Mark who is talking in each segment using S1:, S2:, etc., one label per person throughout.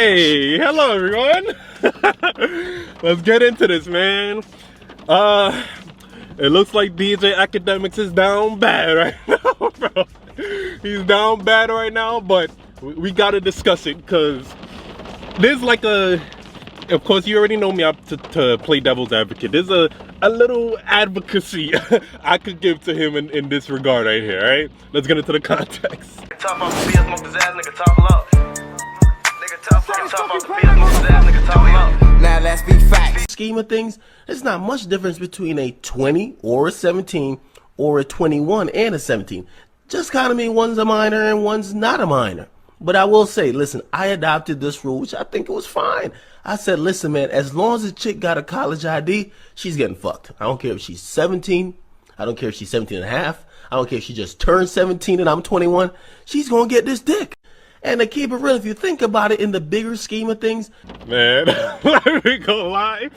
S1: Hey, hello everyone. Let's get into this, man. It looks like DJ Akademiks is down bad right now, bro. He's down bad right now, but we gotta discuss it because there's like of course you already know me to play devil's advocate. There's a little advocacy I could give to him in this regard right here, right? Let's get into the context.
S2: Now let's be facts. Scheme of things, there's not much difference between a 20 or a 17 or a 21 and a 17. Just kind of mean one's a minor and one's not a minor. But I will say, listen, I adopted this rule, which I think it was fine. I said, listen, man, as long as a chick got a college ID, she's getting fucked. I don't care if she's 17. I don't care if she's 17 and a half. I don't care if she just turned 17 and I'm 21. She's going to get this dick. And to keep it real, if you think about it in the bigger scheme of things,
S1: man, let me go lie.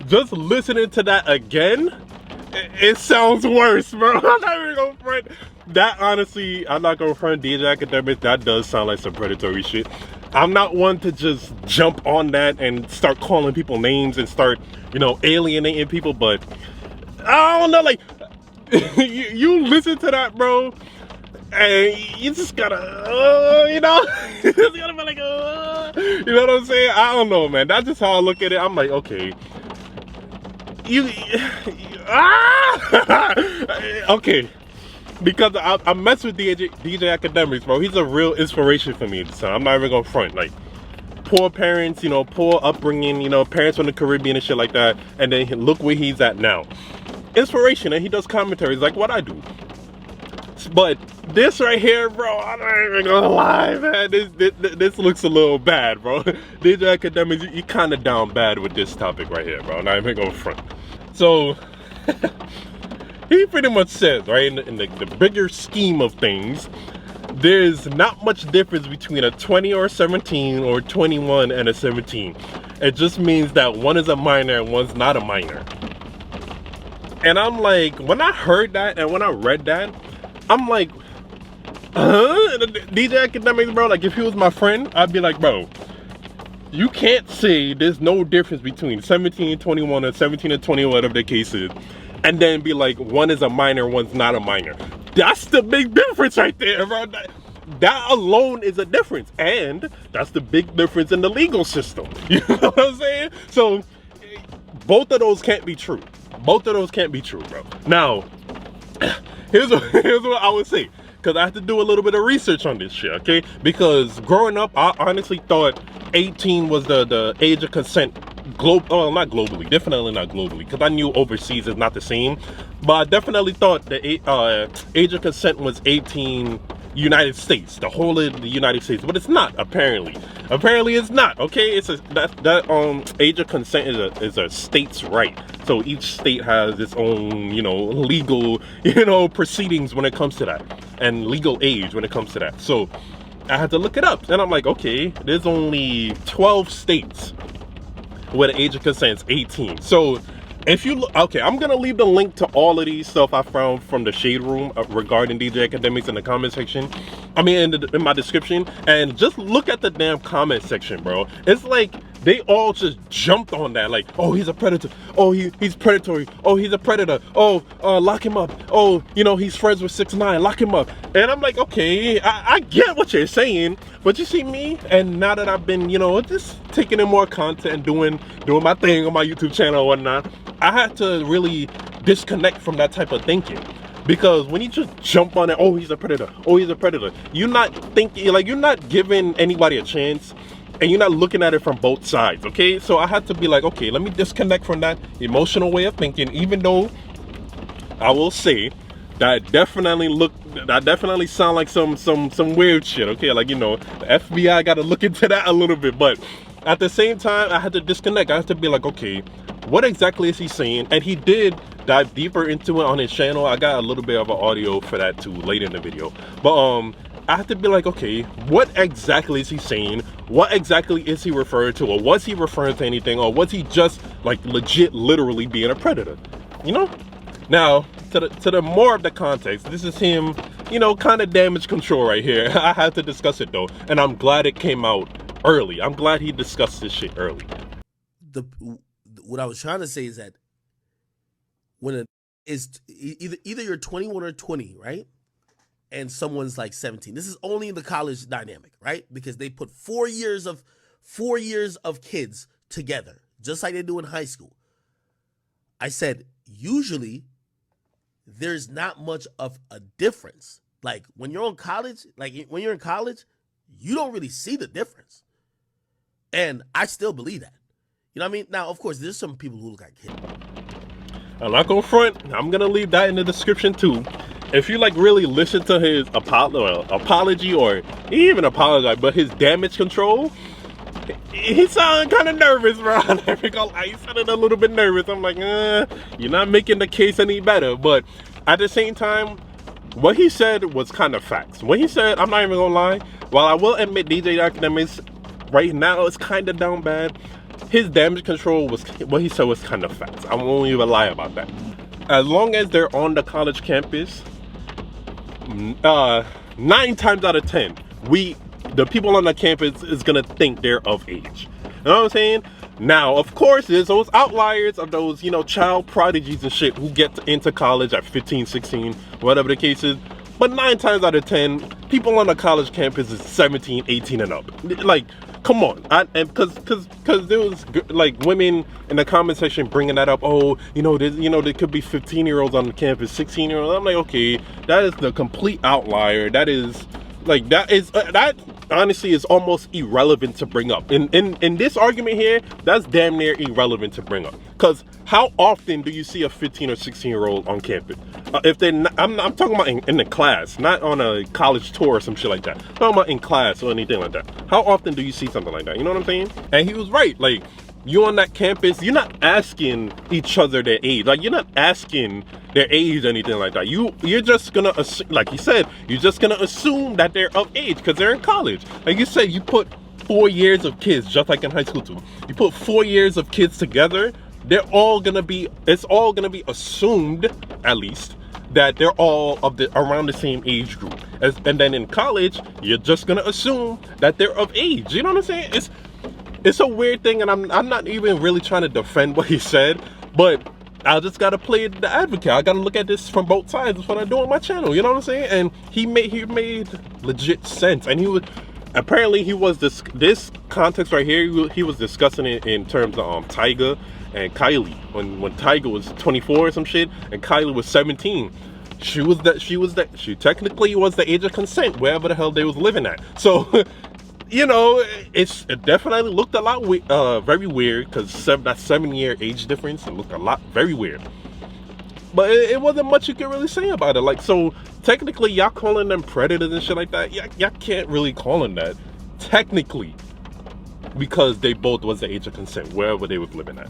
S1: Just listening to that again, it sounds worse, bro. I'm not even gonna front. That honestly, I'm not gonna front DJ Akademiks. That does sound like some predatory shit. I'm not one to just jump on that and start calling people names and start, alienating people. But I don't know, like you listen to that, bro. And you just gotta, you just gotta be like, you know what I'm saying? I don't know, man. That's just how I look at it. I'm like, okay, okay, because I mess with DJ Akademiks, bro. He's a real inspiration for me. So I'm not even gonna front. Like, poor parents, poor upbringing, parents from the Caribbean and shit like that. And then look where he's at now. Inspiration, and he does commentaries like what I do. But this right here, bro, I'm not even gonna lie, man. This looks a little bad, bro. DJ Akademiks, you kind of down bad with this topic right here, bro. I'm not even gonna front. So he pretty much says, right, in the bigger scheme of things, there's not much difference between a 20 or a 17 or 21 and a 17. It just means that one is a minor and one's not a minor. And I'm like, when I heard that and when I read that, I'm like, DJ Akademiks, bro, like if he was my friend, I'd be like, bro, you can't say there's no difference between 17 and 21 or 17 and 21, whatever the case is, and then be like, one is a minor, one's not a minor. That's the big difference right there, bro. That alone is a difference, and that's the big difference in the legal system. You know what I'm saying? So both of those can't be true. Both of those can't be true, bro. Now, here's what I would say, because I have to do a little bit of research on this shit, okay? Because growing up, I honestly thought 18 was the age of consent, not globally, definitely not globally, because I knew overseas is not the same, but I definitely thought the age of consent was 18 United States, the whole of the United States, but it's not, apparently. Apparently it's not, okay? It's that age of consent is a state's right. So each state has its own, legal, proceedings when it comes to that, and legal age when it comes to that. So I had to look it up, and I'm like, okay, there's only 12 states where the age of consent is 18. So if you look, okay, I'm gonna leave the link to all of these stuff I found from the Shade Room regarding DJ Akademiks in the comment section. I mean, in my description, and just look at the damn comment section, bro. It's like they all just jumped on that, like, oh, he's a predator. Oh, he's predatory. Oh, he's a predator. Oh, lock him up. Oh, he's friends with 6ix9ine. Lock him up. And I'm like, okay, I get what you're saying, but you see me, and now that I've been, just taking in more content and doing my thing on my YouTube channel and whatnot, I had to really disconnect from that type of thinking. Because when you just jump on it, oh, he's a predator, oh, he's a predator, you're not thinking, like, you're not giving anybody a chance, and you're not looking at it from both sides, okay? So I had to be like, okay, let me disconnect from that emotional way of thinking, even though I will say that definitely sound like some weird shit, okay? Like, the FBI got to look into that a little bit, but at the same time, I had to disconnect. I had to be like, okay, what exactly is he saying? And he did dive deeper into it on his channel. I got a little bit of an audio for that too later in the video, but I have to be like, okay, what exactly is he saying? What exactly is he referring to? Or was he referring to anything? Or was he just like legit literally being a predator? Now, to the more of the context, this is him, kind of damage control right here. I had to discuss it though, and I'm glad it came out early. I'm glad he discussed this shit early.
S2: What I was trying to say is that when it is either you're 21 or 20, right? And someone's like 17. This is only in the college dynamic, right? Because they put 4 years of kids together, just like they do in high school. I said, usually there's not much of a difference. Like when you're in college, you don't really see the difference. And I still believe that. You know what I mean? Now, of course, there's some people who look like kids.
S1: I'm not going front. I'm going to leave that in the description too. If you like really listen to his apology, or he even apologized, but his damage control, he sounded kind of nervous, bro. He sounded a little bit nervous. I'm like, you're not making the case any better. But at the same time, what he said was kind of facts. What he said, I'm not even gonna lie. While I will admit DJ Akademiks right now is kind of down bad, his damage control was, what he said was kind of facts. I won't even lie about that. As long as they're on the college campus, 9 times out of 10, the people on the campus is gonna think they're of age. You know what I'm saying? Now, of course, there's those outliers of those, child prodigies and shit who get into college at 15, 16, whatever the case is. But 9 times out of 10, people on the college campus is 17, 18 and up. Like, come on. Because there was like women in the comment section bringing that up. Oh, there could be 15-year-olds on the campus, 16-year-olds. I'm like, okay, that is the complete outlier. That honestly is almost irrelevant to bring up. In this argument here, that's damn near irrelevant to bring up. Because how often do you see a 15 or 16-year-old on campus? If they're not, I'm talking about in the class, not on a college tour or some shit like that. I'm talking about in class or anything like that. How often do you see something like that? You know what I'm saying? And he was right. Like, you on that campus, you're not asking each other their age. Like, you're not asking their age or anything like that. You're just gonna assume, like he said, you're just gonna assume that they're of age because they're in college. Like you said, you put 4 years of kids, just like in high school too. You put 4 years of kids together, it's all gonna be assumed, at least, that they're all around the same age group. And then in college, you're just gonna assume that they're of age. You know what I'm saying? It's a weird thing, and I'm not even really trying to defend what he said, but I just gotta play the advocate. I gotta look at this from both sides. That's what I do on my channel. You know what I'm saying? And he made legit sense. And he was this context right here. He was discussing it in terms of Tyga and Kylie. When Tyga was 24 or some shit, and Kylie was 17. She technically was the age of consent, wherever the hell they was living at. So, it definitely looked a lot very weird, because that 7-year age difference, it looked very weird. But it wasn't much you could really say about it. Like, so technically, y'all calling them predators and shit like that, y'all can't really call them that, technically, because they both was the age of consent, wherever they was living at.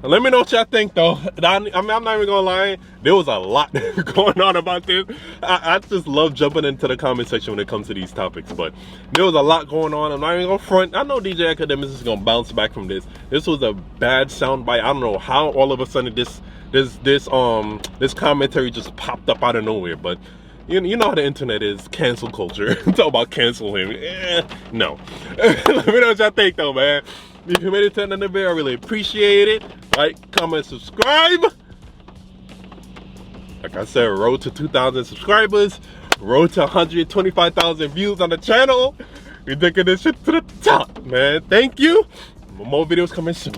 S1: Let me know what y'all think, though. I'm not even gonna lie, there was a lot going on about this. I just love jumping into the comment section when it comes to these topics, but there was a lot going on. I'm not even gonna front. I know DJ Akademiks is gonna bounce back from this. This was a bad soundbite. I don't know how all of a sudden this commentary just popped up out of nowhere, but you know how the internet is, cancel culture. Talk about cancel him. No. Let me know what y'all think, though, man. If you made it to the end of the video, I really appreciate it. Like, comment, subscribe. Like I said, road to 2,000 subscribers. Road to 125,000 views on the channel. We're taking this shit to the top, man. Thank you. More videos coming soon.